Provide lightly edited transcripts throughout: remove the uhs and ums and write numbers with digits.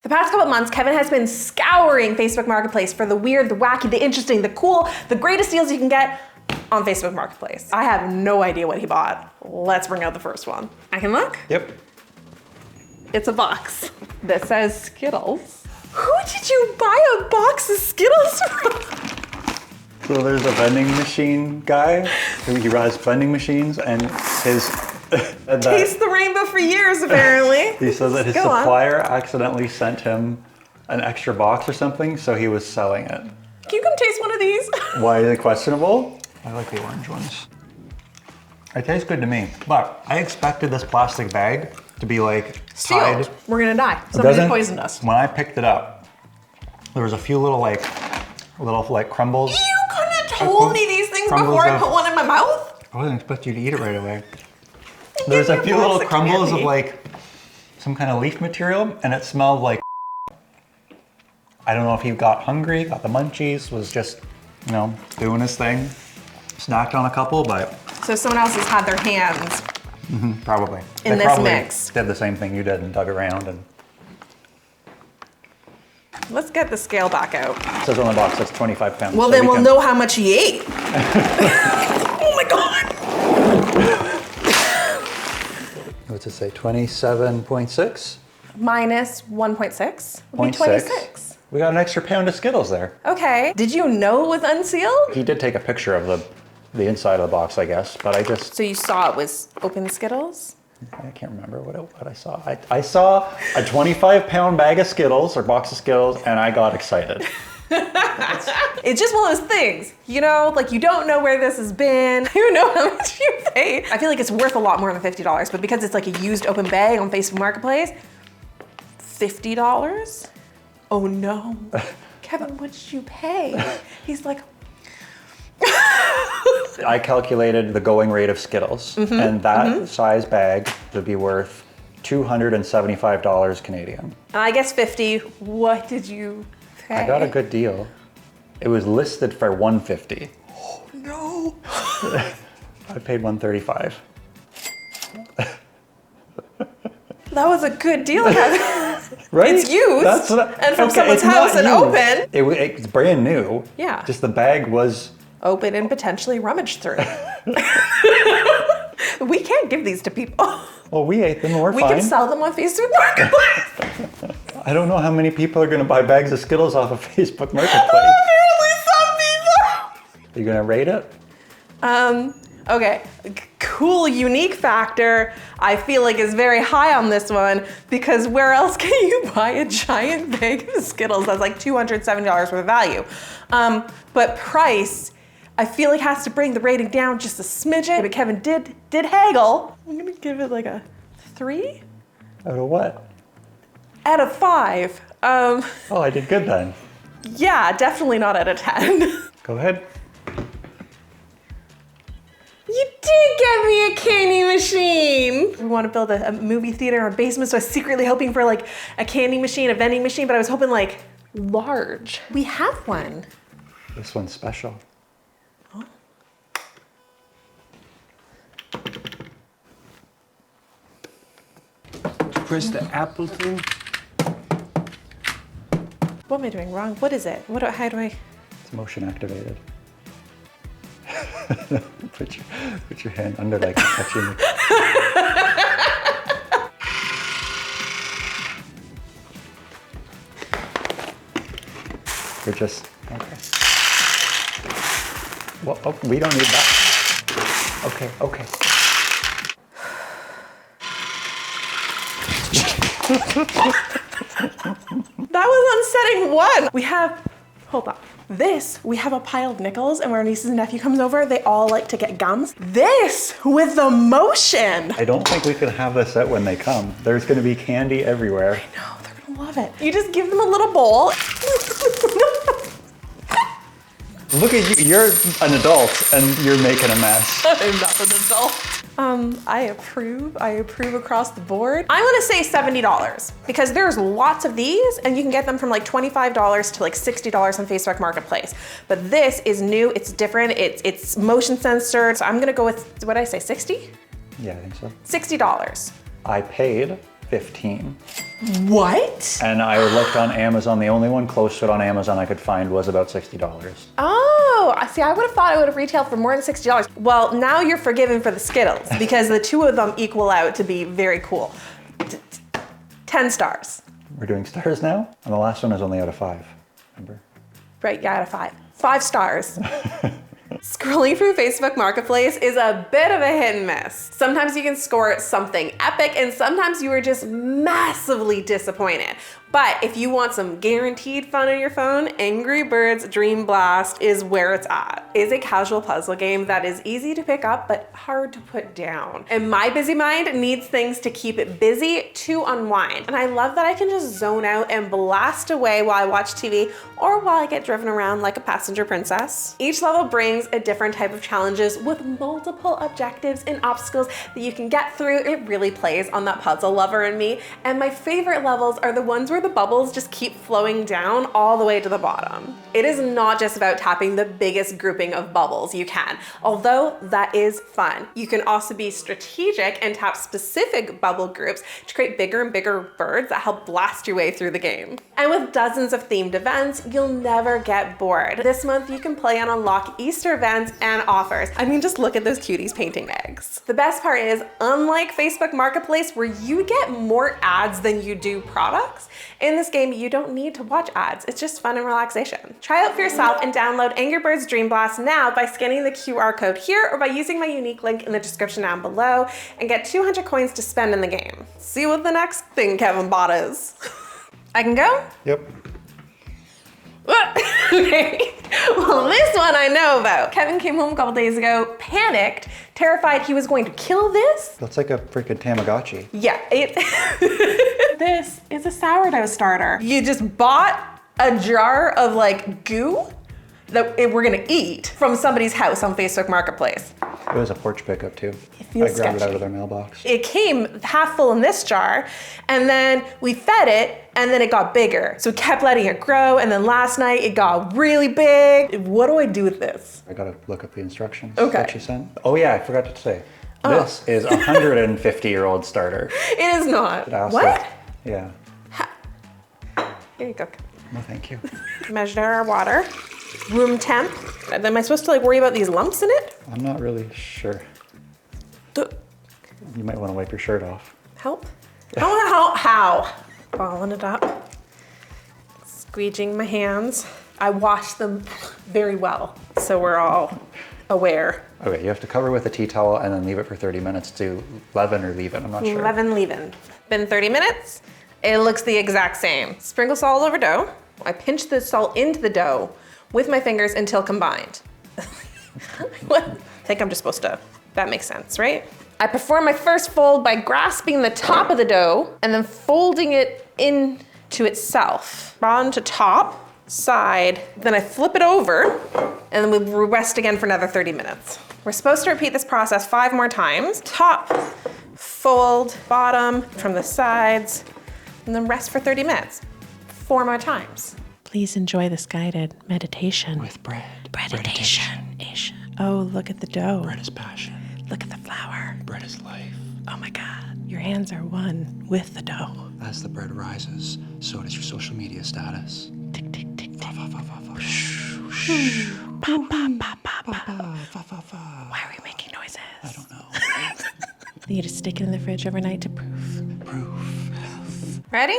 The past couple of months, Kevin has been scouring Facebook Marketplace for the weird, the wacky, the interesting, the cool, the greatest deals you can get on Facebook Marketplace. I have no idea what he bought. Let's bring out the first one. I can look? Yep. It's a box that says Skittles. Who did you buy a box of Skittles from? So there's a vending machine guy he runs vending machines, and his Taste the rainbow for years, apparently. he says that his Go on. supplier accidentally sent him an extra box or something, so he was selling it. Can you come taste one of these? Why is it questionable? I like the orange ones. It tastes good to me, but I expected this plastic bag to be like tied. Sealed. We're gonna die. Somebody poisoned us. When I picked it up, there was a few little crumbles. You couldn't have told me these things before I put one in my mouth? I wasn't expecting you to eat it right away. There's a few little crumbles of like some kind of leaf material, and it smelled like I don't know if he got hungry, got the munchies, was just, you know, doing his thing. Snacked on a couple, but... So someone else has had their hands probably. in They this probably mix. did the same thing you did and dug around. And Let's get the scale back out. it says on the box it's 25 pounds. Well, so then we we'll can- know how much he ate. Oh my God. What's it say? 27.6? Minus 1.6 would be 0.6. 26. We got an extra pound of Skittles there. Okay. Did you know it was unsealed? He did take a picture of the inside of the box, I guess, but I just... So you saw it was open Skittles? I can't remember what I saw. I saw a 25-pound bag of Skittles, or box of Skittles, and I got excited. It's just one of those things, you know, like you don't know where this has been. You don't know how much you paid. I feel like it's worth a lot more than $50, but because it's like a used open bag on Facebook Marketplace, $50? Oh no. Kevin, what did you pay? He's like, I calculated the going rate of Skittles, and that size bag would be worth $275 Canadian. I guess 50. What did you pay? I got a good deal. It was listed for $150. Oh no. I paid $135. That was a good deal, Kevin. Right? It's used That's what and from someone's it's not house and used. open. It's brand new. Yeah. Just the bag was... Open and potentially rummaged through. We can't give these to people. Well, we ate them and we're We fine. can sell them on Facebook Marketplace. I don't know how many people are going to buy bags of Skittles off of Facebook Marketplace. Apparently some people. Are you going to rate it? Okay, cool, unique factor, I feel like is very high on this one because where else can you buy a giant bag of Skittles that's like $270 worth of value? But price, I feel like has to bring the rating down just a smidgen. But Kevin did haggle. I'm gonna give it like a 3 Out of what? out of 5. Oh, I did good then. Yeah, definitely not out of 10. Go ahead. You did get me a candy machine. We want to build a movie theater in our basement, so I was secretly hoping for like a candy machine, a vending machine, but I was hoping like large. We have one. This one's special. Oh. Press the Apple thing. What am I doing wrong? What is it? How do I? It's motion activated. put your hand under like touching it. We're just, okay. Well, oh, we don't need that. Okay, okay. That was unsetting one. We have, hold on. We have a pile of nickels, and when our niece and nephew comes over, they all like to get gums. This with the motion. I don't think we can have this out when they come. There's gonna be candy everywhere. No, they're gonna love it. You just give them a little bowl. Look at you, you're an adult and you're making a mess. I'm not an adult. I approve across the board. I'm gonna say $70 because there's lots of these and you can get them from like $25 to like $60 on Facebook Marketplace. But this is new, it's different, it's motion censored. So I'm gonna go with, what did I say, 60? Yeah, I think so. $60. I paid $15. What? And I looked on Amazon. The only one close to it on Amazon I could find was about $60. Oh, see, I would have thought it would have retailed for more than $60. Well, now you're forgiven for the Skittles because the two of them equal out to be very cool. 10 stars. We're doing stars now? And the last one is only out of 5, remember? Right, yeah, out of 5. 5 stars. Scrolling through Facebook Marketplace is a bit of a hit and miss. Sometimes you can score something epic and sometimes you are just massively disappointed. But if you want some guaranteed fun on your phone, Angry Birds Dream Blast is where it's at. It's a casual puzzle game that is easy to pick up but hard to put down. And my busy mind needs things to keep it busy to unwind. And I love that I can just zone out and blast away while I watch TV or while I get driven around like a passenger princess. Each level brings a different type of challenges with multiple objectives and obstacles that you can get through. It really plays on that puzzle lover in me. And my favorite levels are the ones where the bubbles just keep flowing down all the way to the bottom. It is not just about tapping the biggest grouping of bubbles you can, although that is fun. You can also be strategic and tap specific bubble groups to create bigger and bigger birds that help blast your way through the game. And with dozens of themed events, you'll never get bored. This month you can play and unlock Easter events and offers. I mean, just look at those cuties painting eggs. The best part is, unlike Facebook Marketplace where you get more ads than you do products, in this game, you don't need to watch ads. It's just fun and relaxation. Try out for yourself and download Angry Birds Dream Blast now by scanning the QR code here or by using my unique link in the description down below and get 200 coins to spend in the game. See what the next thing Kevin bought is. I can go? Yep. Okay. Well, this one I know about. Kevin came home a couple days ago, panicked, terrified he was going to kill this. That's like a freaking Tamagotchi. Yeah, this is a sourdough starter. You just bought a jar of like goo that we're gonna eat from somebody's house on Facebook Marketplace. It was a porch pickup too. It feels I grabbed it sketchy. out of their mailbox. It came half full in this jar, and then we fed it, and then it got bigger. So we kept letting it grow, and then last night it got really big. What do I do with this? I gotta look up the instructions Okay. that she sent. Oh yeah, I forgot to say. This is a 150-year-old starter. It is not. It also- What? Yeah. Here you go. No, thank you. Measure our water. Room temp. Am I supposed to like worry about these lumps in it? I'm not really sure. You might want to wipe your shirt off. Help? How? Balling it up. Squeegeeing my hands. I wash them very well, so we're all aware. Okay, you have to cover with a tea towel and then leave it for 30 minutes to leaven or leave it. I'm not sure. Leaven. Been 30 minutes. It looks the exact same. Sprinkle salt over dough. I pinch the salt into the dough with my fingers until combined. What? I think I'm just supposed to, that makes sense, right? I perform my first fold by grasping the top of the dough and then folding it into itself. Bottom to top, side, then I flip it over and then we rest again for another 30 minutes. We're supposed to repeat this process 5 more times. Top, fold, bottom, from the sides, and then rest for 30 minutes. 4 more times. Please enjoy this guided meditation. With bread. Meditation. Oh, look at the dough. Bread is passion. Look at the flour. Bread is life. Oh my God. Your hands are one with the dough. As the bread rises, so does your social media status. Tick, tick, tick, tick. Why are we making noises? I don't know. You need to stick it in the fridge overnight to proof. Proof. Ready?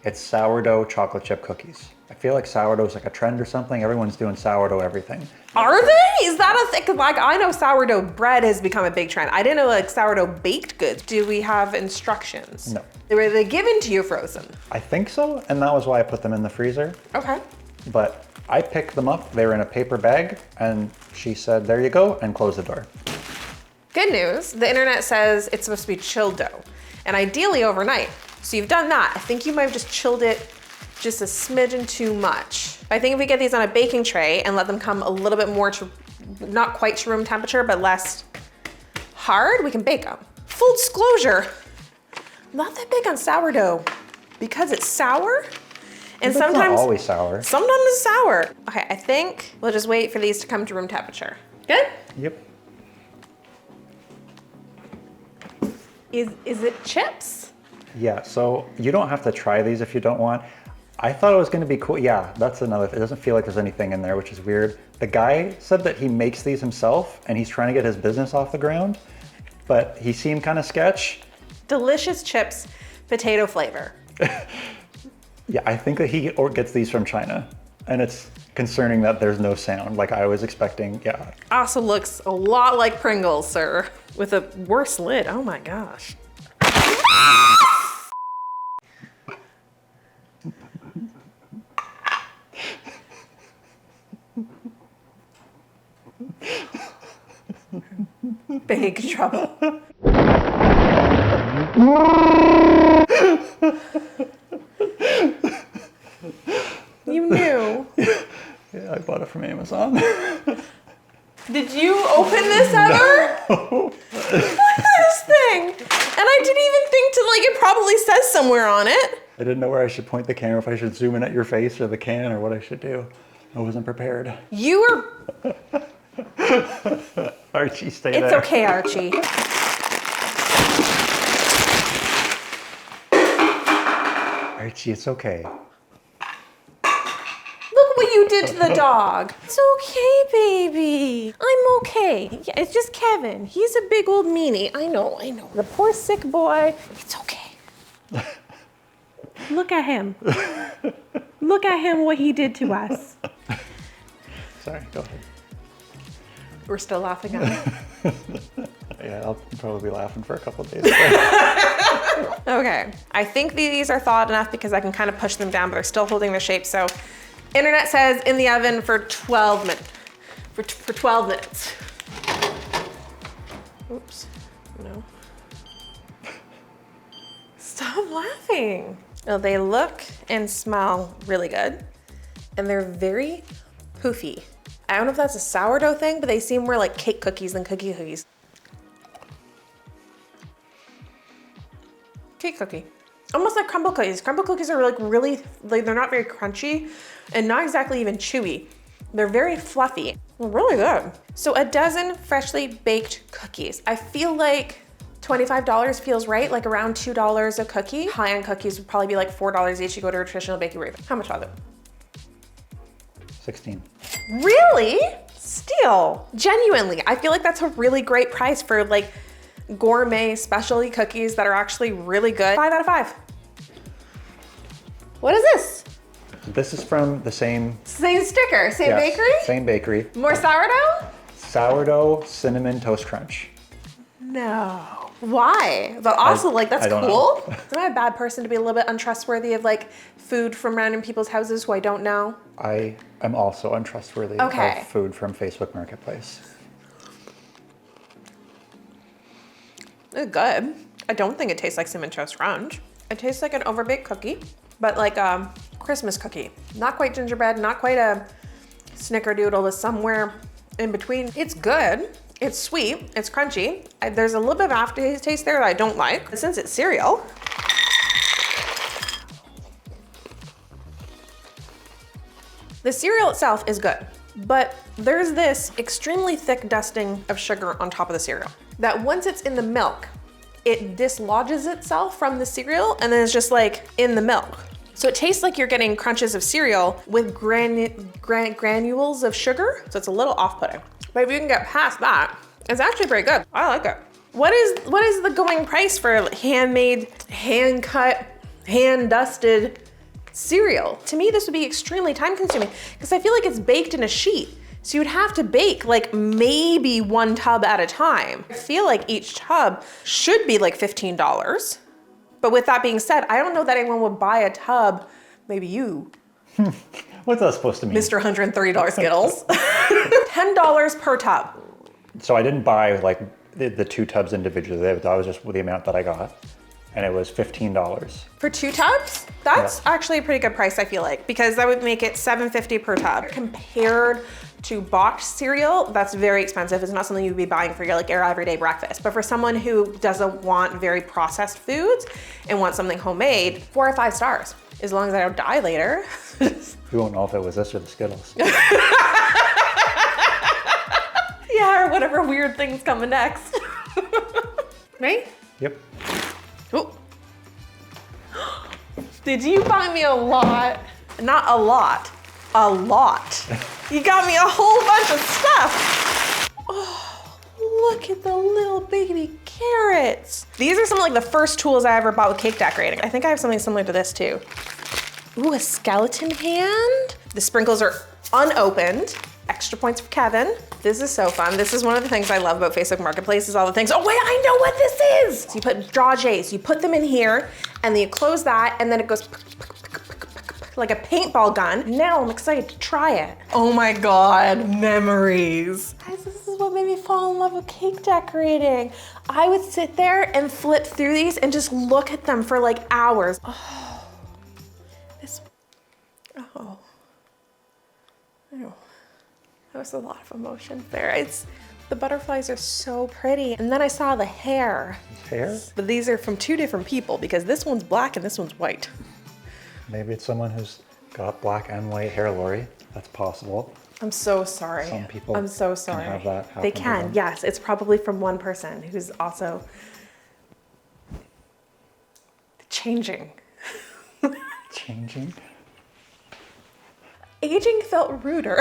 It's sourdough chocolate chip cookies. I feel like sourdough's like a trend or something. Everyone's doing sourdough everything. Are they? Is that a thing? Like, I know sourdough bread has become a big trend. I didn't know like sourdough baked goods. Do we have instructions? No. Were they given to you frozen? I think so, and that was why I put them in the freezer. Okay. But I picked them up, they were in a paper bag, and she said, there you go, and closed the door. Good news, the internet says it's supposed to be chilled dough, and ideally overnight. So you've done that. I think you might have just chilled it just a smidgen too much. I think if we get these on a baking tray and let them come a little bit more to, not quite to room temperature, but less hard, we can bake them. Full disclosure, I'm not that big on sourdough because it's sour. And It's sometimes not always sour. Sometimes it's sour. Okay, I think we'll just wait for these to come to room temperature. Good? Yep. Is it chips? Yeah, so you don't have to try these if you don't want. I thought it was gonna be cool. Yeah, that's another, it doesn't feel like there's anything in there, which is weird. The guy said that he makes these himself and he's trying to get his business off the ground, but he seemed kind of sketch. Delicious chips, potato flavor. Yeah, I think that he gets these from China, and it's concerning that there's no sound like I was expecting. Yeah. Also looks a lot like Pringles, sir, with a worse lid. Oh my gosh. Big trouble. You knew. Yeah, I bought it from Amazon. Did you open this ever? No. Look at this thing. And I didn't even think to like, it probably says somewhere on it. I didn't know where I should point the camera, if I should zoom in at your face or the can or what I should do. I wasn't prepared. You were, Archie, stay it's there. okay, Archie. Archie, it's okay. Look what you did to the dog. It's okay, baby. I'm okay. Yeah, it's just Kevin. He's a big old meanie. I know. The poor sick boy. It's okay. Look at him. Look at him, what he did to us. Sorry, go ahead. We're still laughing at it. Yeah, I'll probably be laughing for a couple of days. Okay, I think these are thawed enough because I can kind of push them down, but they're still holding their shape. So, internet says in the oven for 12 minutes. For 12 minutes. Oops, no. Stop laughing. Well, they look and smell really good, and they're very poofy. I don't know if that's a sourdough thing, but they seem more like cake cookies than cookies. Cake cookie. Almost like crumble cookies. Crumble cookies are like really, like they're not very crunchy and not exactly even chewy. They're very fluffy. They're really good. So a dozen freshly baked cookies. I feel like $25 feels right, like around $2 a cookie. High-end cookies would probably be like $4 each. You go to a traditional bakery. How much was it? 16. Really? Still, genuinely, I feel like that's a really great price for like gourmet specialty cookies that are actually really good. 5 out of 5. What is this? This is from the same sticker, same yes, bakery? Same bakery. More sourdough? Sourdough cinnamon toast crunch. No. Why? But also like that's I don't cool. know. Am I a bad person to be a little bit untrustworthy of like food from random people's houses who I don't know? I am also untrustworthy of food from Facebook Marketplace. It's good. I don't think it tastes like cinnamon toast crunch. It tastes like an overbaked cookie, but like a Christmas cookie. Not quite gingerbread, not quite a snickerdoodle, it's somewhere in between. It's good. It's sweet, it's crunchy. There's a little bit of aftertaste there that I don't like. But since it's cereal, the cereal itself is good, but there's this extremely thick dusting of sugar on top of the cereal that once it's in the milk, it dislodges itself from the cereal and then it's just like in the milk. So it tastes like you're getting crunches of cereal with granules of sugar, so it's a little off-putting. But if you can get past that, it's actually pretty good. I like it. What is the going price for handmade, hand-cut, hand-dusted cereal? To me, this would be extremely time-consuming because I feel like it's baked in a sheet. So you'd have to bake like maybe one tub at a time. I feel like each tub should be like $15. But with that being said, I don't know that anyone would buy a tub, maybe you. What's that supposed to mean? Mr. $130 Skittles. $10 per tub. So I didn't buy like the 2 tubs individually. That was just the amount that I got. And it was $15. For 2 tubs? That's actually a pretty good price, I feel like, because that would make it $7.50 per tub. Compared to boxed cereal, that's very expensive. It's not something you'd be buying for your everyday breakfast. But for someone who doesn't want very processed foods and wants something homemade, 4 or 5 stars. As long as I don't die later. We won't know if it was this or the Skittles. Yeah, or whatever weird thing's coming next. Right? Yep. Did you buy me a lot? Not a lot, a lot. You got me a whole bunch of stuff. Oh, look at the little baby carrots. These are some of like the first tools I ever bought with cake decorating. I think I have something similar to this too. Ooh, a skeleton hand. The sprinkles are unopened. Extra points for Kevin. This is so fun. This is one of the things I love about Facebook Marketplace is all the things. Oh wait, I know what this is. So you put draw-jays, you put them in here and then you close that and then it goes like a paintball gun. Now I'm excited to try it. Oh my God, memories. Guys, this is what made me fall in love with cake decorating. I would sit there and flip through these and just look at them for like hours. Oh, this, oh. Ew. That was a lot of emotion there. The butterflies are so pretty. And then I saw the hair. Hair? But these are from two different people because this one's black and this one's white. Maybe it's someone who's got black and white hair, Lori. That's possible. I'm so sorry. Some people I'm so sorry. can have that happen They to can, them. yes. It's probably from one person who's also changing. Changing? Aging felt ruder.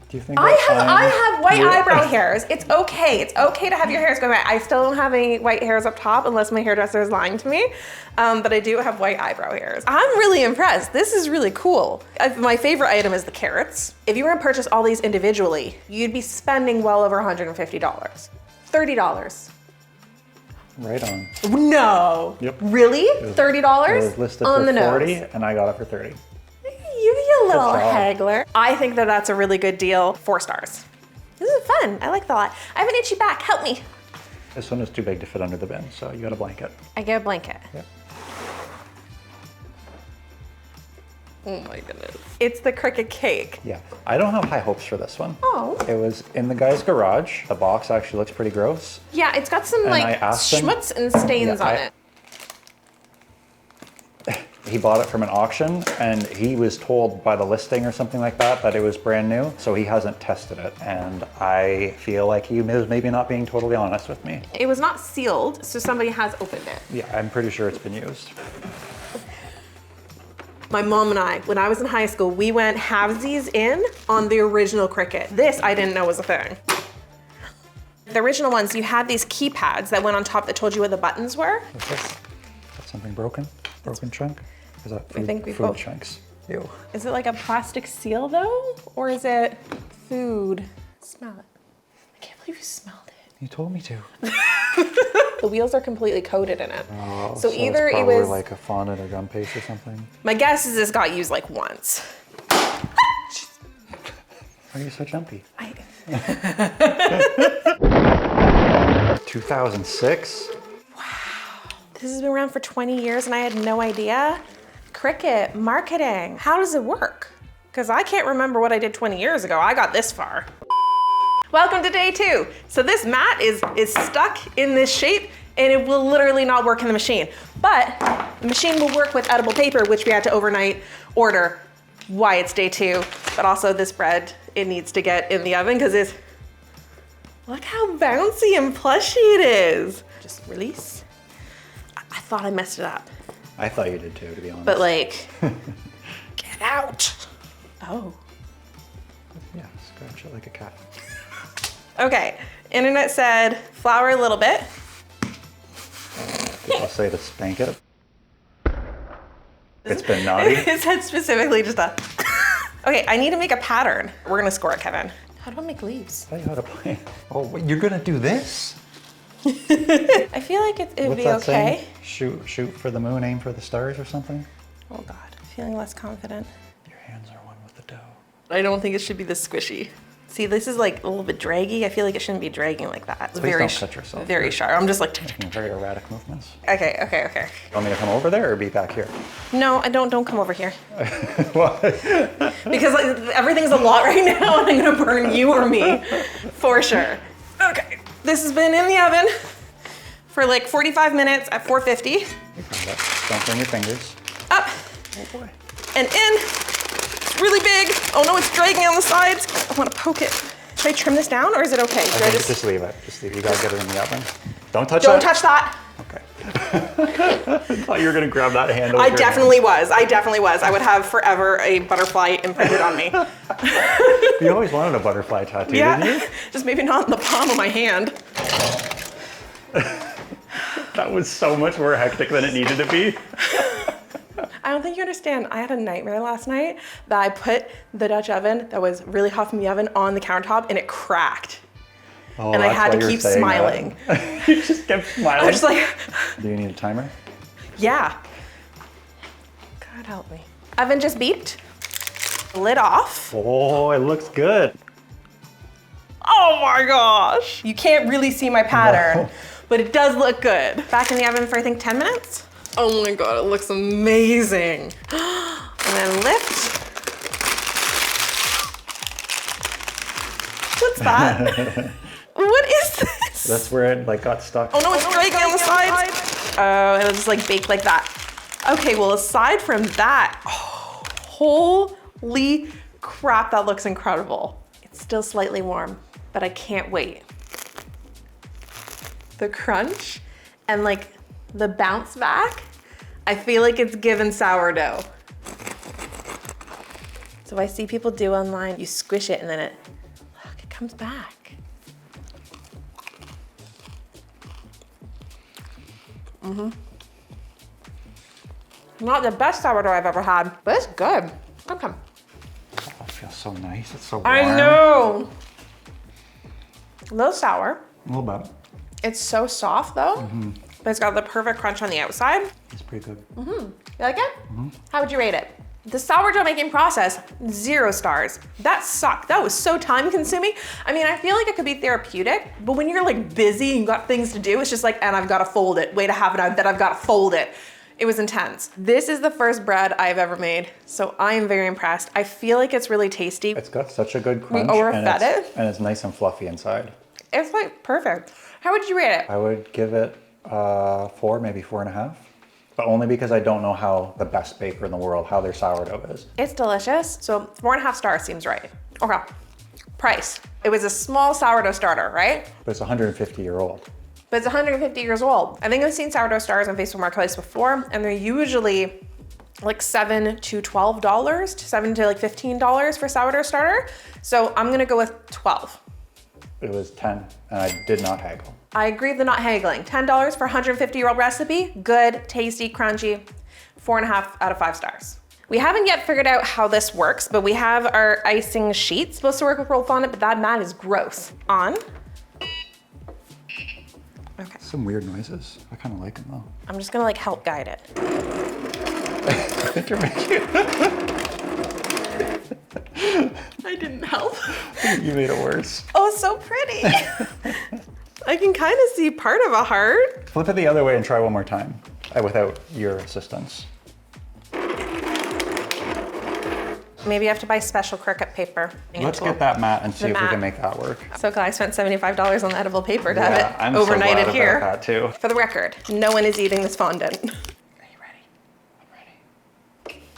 Do you think I have white Yeah. eyebrow hairs. It's okay. It's okay to have your hairs go back. I still don't have any white hairs up top unless my hairdresser is lying to me. But I do have white eyebrow hairs. I'm really impressed. This is really cool. My favorite item is the carrots. If you were to purchase all these individually, you'd be spending well over $150. $30. Right on. No. Yep. Really? $30 It was listed on for the 40 nose. and I got it for 30. You little job. haggler. I think that that's a really good deal. 4 stars. This is fun. I like that a lot. I have an itchy back. Help me. This one is too big to fit under the bin, so you got a blanket. I get a blanket. Yep. Oh my goodness. It's the Cricut cake. Yeah. I don't have high hopes for this one. Oh. It was in the guy's garage. The box actually looks pretty gross. Yeah, it's got some And I like asked him- schmutz and stains Yeah, on I- it. He bought it from an auction and he was told by the listing or something like that it was brand new, so he hasn't tested it. And I feel like he was maybe not being totally honest with me. It was not sealed, so somebody has opened it. Yeah, I'm pretty sure it's been used. My mom and I, when I was in high school, we went halvesies in on the original Cricut. This I didn't know was a thing. The original ones, you had these keypads that went on top that told you where the buttons were. What's this? Is that something broken? Broken chunk? Is that food, think we food both- chunks? Ew. Is it like a plastic seal though? Or is it food? Smell it. I can't believe you smelled it. You told me to. The wheels are completely coated in it. Oh, so either it's it probably was, like a fondant or gum paste or something. my guess is this got used like once. Why are you so jumpy? 2006? This has been around for 20 years and I had no idea. Cricut, marketing, how does it work? Because I can't remember what I did 20 years ago. I got this far. Welcome to day 2. So this mat is stuck in this shape and it will literally not work in the machine. But the machine will work with edible paper, which we had to overnight order. Why it's day 2, but also this bread, it needs to get in the oven because it's, look how bouncy and plushy it is. Just release. I thought I messed it up, I thought you did too, to be honest. but like, get out. Oh. Yeah, scratch it like a cat. Okay, internet said flour a little bit. I'll say to spank it. It's been naughty. It said specifically just a, okay, I need to make a pattern. We're gonna score it, Kevin. How do I make leaves? Tell you how to play. Oh, wait, you're gonna do this? I feel like it would What's be that okay. saying? Shoot for the moon, aim for the stars or something? Oh God, feeling less confident. Your hands are one with the dough. I don't think it should be this squishy. See, this is like a little bit draggy. I feel like it shouldn't be dragging like that. It's Please very, don't cut yourself. very sharp. I'm just like, Making very erratic movements. okay. You want me to come over there or be back here? No, I don't come over here. What? Because like, everything's a lot right now and I'm gonna burn you or me, for sure. Okay, this has been in the oven for like 45 minutes at 450. You got it. Don't burn your fingers. Up Oh boy. and in. It's really big. Oh no, it's dragging on the sides. I wanna poke it. Should I trim this down or is it okay? I Should I think just leave it. Just leave it. You gotta get it in the oven. Don't touch Don't that. touch that. Okay. thought you were gonna grab that handle. I definitely was. I would have forever a butterfly imprinted on me. You always wanted a butterfly tattoo, Yeah, didn't you? just maybe not in the palm of my hand. That was so much more hectic than it needed to be. I don't think you understand. I had a nightmare last night that I put the Dutch oven that was really hot from the oven on the countertop and it cracked. Oh, And I that's had why to you're keep saying smiling. that. You just kept smiling. I was just like, Do you need a timer? yeah. God help me. Oven just beeped. Lid off. Oh, it looks good. Oh my gosh. You can't really see my pattern, No. but it does look good. Back in the oven for I think 10 minutes. Oh my God, it looks amazing. And then lift. What's that? What is this? That's where it like got stuck. Oh no, it's breaking on the side. Oh, and it'll just like bake like that. Okay, well aside from that, oh, holy crap, that looks incredible. It's still slightly warm, but I can't wait. The crunch and like the bounce back, I feel like it's given sourdough. So I see people do online, you squish it and then it comes back. Not the best sourdough I've ever had, but it's good. Okay. Oh, it feels so nice. It's so warm. I know. A little sour. A little bit. It's so soft though, but it's got the perfect crunch on the outside. It's pretty good. You like it? How would you rate it? The sourdough making process, 0 stars. That sucked. That was so time consuming. I mean, I feel like it could be therapeutic, but when you're like busy and you got things to do, it's just like, and I've got to fold it. Wait a half an hour, then I've got to fold it. It was intense. This is the first bread I've ever made, so I am very impressed. I feel like it's really tasty. It's got such a good crunch. overfed it. And it's nice and fluffy inside. It's like perfect. How would you rate it? I would give it 4, maybe 4.5. But only because I don't know how the best baker in the world, how their sourdough is. It's delicious, so 4.5 stars seems right. Okay, price. It was a small sourdough starter, right? But it's 150-year-old. But it's 150 years old. I think I've seen sourdough stars on Facebook Marketplace before, and they're usually like $7 to $12, $7 to like $15 for sourdough starter. So I'm gonna go with 12. It was 10, and I did not haggle. I agree with the not haggling. $10 for a 150-year-old recipe. Good, tasty, crunchy. 4.5 out of 5 stars. We haven't yet figured out how this works, but we have our icing sheet supposed to work with rolled fondant, but that mat is gross. On. Okay. Some weird noises. I kind of like them though. I'm just gonna like help guide it. I think you're making I didn't help. You made it worse. Oh, so pretty. I can kind of see part of a heart. Flip it the other way and try one more time without your assistance. Maybe you have to buy special Cricut paper. Let's get that mat and see if we mat. can make that work. So glad I spent $75 on edible paper to Yeah, have it I'm so overnighted glad here. about that too. For the record, no one is eating this fondant. Are you ready? I'm ready.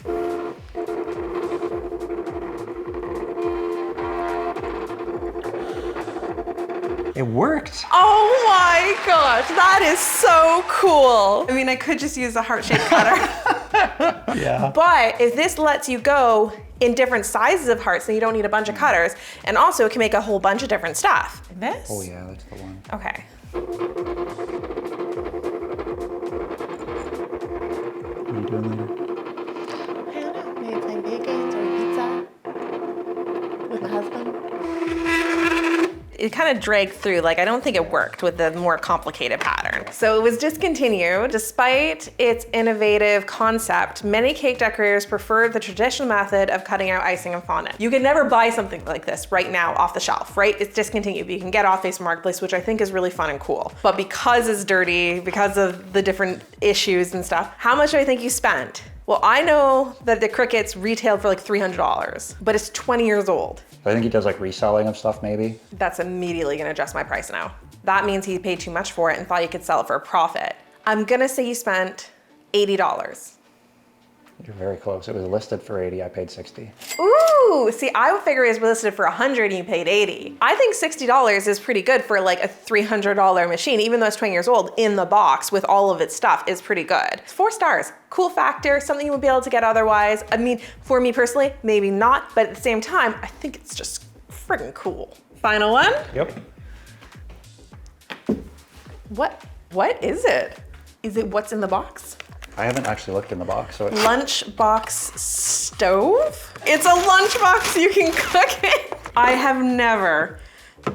It worked. Oh my gosh, that is so cool. I mean, I could just use a heart-shaped cutter. Yeah. But if this lets you go in different sizes of hearts, then you don't need a bunch of cutters. And also it can make a whole bunch of different stuff. This? Oh yeah, that's the one. Okay. What are you doing later? I don't know, maybe playing video games or pizza with my husband. It kind of dragged through, like I don't think it worked with the more complicated pattern. So it was discontinued. Despite its innovative concept, many cake decorators prefer the traditional method of cutting out icing and fondant. You can never buy something like this right now off the shelf, right? It's discontinued, but you can get off Facebook Marketplace, which I think is really fun and cool. But because it's dirty, because of the different issues and stuff, how much do I think you spent? Well, I know that the Cricuts retailed for like $300, but it's 20 years old. I think he does like reselling of stuff maybe. That's immediately gonna adjust my price now. That means he paid too much for it and thought you could sell it for a profit. I'm gonna say you spent $80. You're very close. It was listed for 80. I paid 60. Ooh, see, I would figure it was listed for 100 and you paid 80. I think $60 is pretty good for like a $300 machine, even though it's 20 years old, in the box with all of its stuff is pretty good. 4 stars, cool factor, something you would be able to get otherwise. I mean, for me personally, maybe not, but at the same time, I think it's just freaking cool. Final one? Yep. What is it? Is it what's in the box? I haven't actually looked in the box, so it's... Lunchbox stove? It's a lunchbox you can cook in. I have never,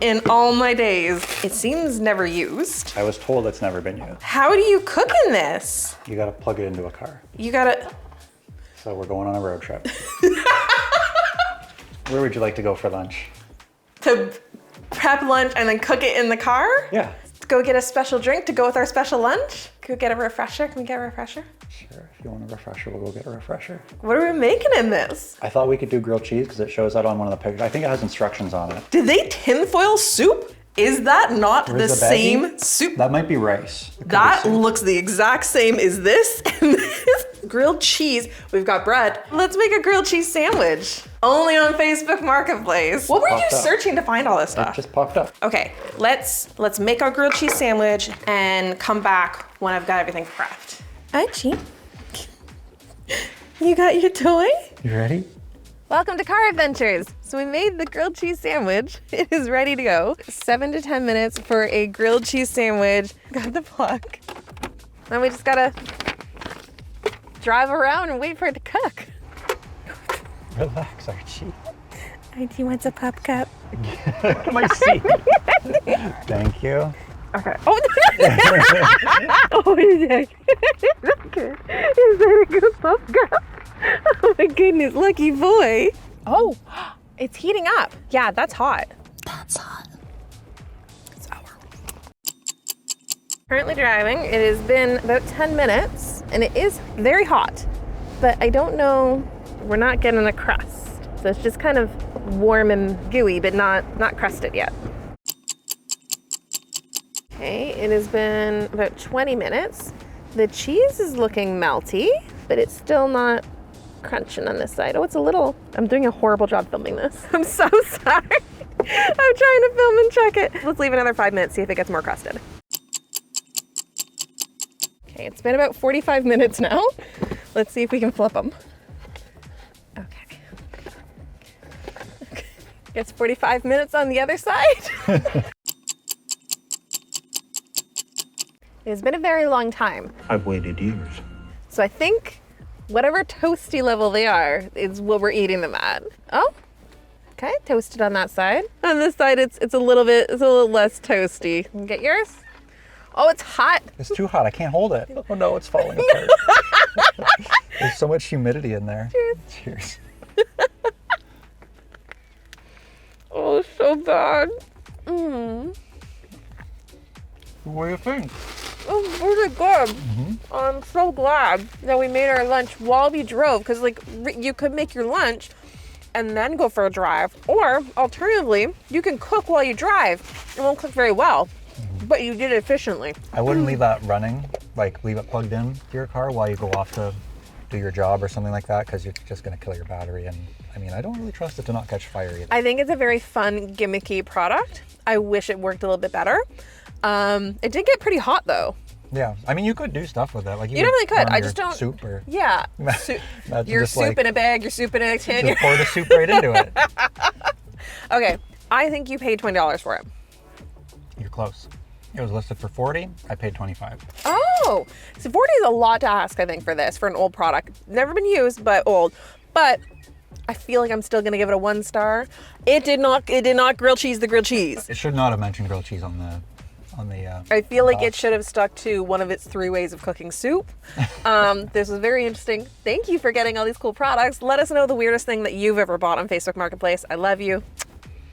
in all my days, it seems never used. I was told it's never been used. How do you cook in this? You gotta plug it into a car. You gotta... So we're going on a road trip. Where would you like to go for lunch? To prep lunch and then cook it in the car? Yeah. Go get a special drink to go with our special lunch? Go get a refresher? Can we get a refresher? Sure, if you want a refresher, we'll go get a refresher. What are we making in this? I thought we could do grilled cheese because it shows that on one of the pictures. I think it has instructions on it. Did they tinfoil soup? Is that not the same soup? That might be rice. That looks the exact same as this and this. Grilled cheese. We've got bread. Let's make a grilled cheese sandwich. Only on Facebook Marketplace. What were you searching to find all this stuff? It just popped up. Okay, let's make our grilled cheese sandwich and come back when I've got everything prepped. Archie, you got your toy? You ready? Welcome to Car Adventures. So we made the grilled cheese sandwich. It is ready to go. 7 to 10 minutes for a grilled cheese sandwich. Got the plug. Now we just gotta drive around and wait for it to cook. Relax, Archie. Archie wants a pop cup. My seat. Thank you. Okay. Oh, oh, is that good? Is that a good pop cup? Oh my goodness, lucky boy. Oh, it's heating up. Yeah, that's hot. That's hot. Sour. Currently driving. It has been about 10 minutes and it is very hot, but I don't know, we're not getting a crust. So it's just kind of warm and gooey, but not crusted yet. Okay, it has been about 20 minutes. The cheese is looking melty, but it's still not crunching on this side. Oh, it's a little, I'm doing a horrible job filming this. I'm so sorry. I'm trying to film and check it. Let's leave another 5 minutes, see if it gets more crusted. Okay, it's been about 45 minutes now. Let's see if we can flip them. Okay. It's 45 minutes on the other side. It has been a very long time. I've waited years. So I think whatever toasty level they are is what we're eating them at. Oh, okay, toasted on that side. On this side, it's a little less toasty. Get yours? Oh, it's hot. It's too hot. I can't hold it. Oh no, it's falling apart. There's so much humidity in there. Cheers. Cheers. Oh, so bad. Mm. What do you think? Oh, really good. I'm so glad that we made our lunch while we drove, because like you could make your lunch and then go for a drive, or alternatively, you can cook while you drive. It won't cook very well, but you did it efficiently. I wouldn't leave that running, like leave it plugged in to your car while you go off to do your job or something like that, because you're just going to kill your battery. And I mean, I don't really trust it to not catch fire either. I think it's a very fun, gimmicky product. I wish it worked a little bit better. It did get pretty hot though. Yeah, I mean, you could do stuff with it. Like you definitely could. I just don't. Soup or yeah. Your soup like, in a bag. Your soup in a tin. Just pour the soup right into it. Okay, I think you paid $20 for it. You're close. It was listed for 40. I paid 25. Oh, so 40 is a lot to ask, I think, for this, for an old product. Never been used, but old. But I feel like I'm still gonna give it a 1 star. It did not grill cheese the grilled cheese. It should not have mentioned grilled cheese on the. I feel like it should have stuck to one of its 3 ways of cooking soup. This was very interesting. Thank you for getting all these cool products. Let us know the weirdest thing that you've ever bought on Facebook Marketplace. I love you.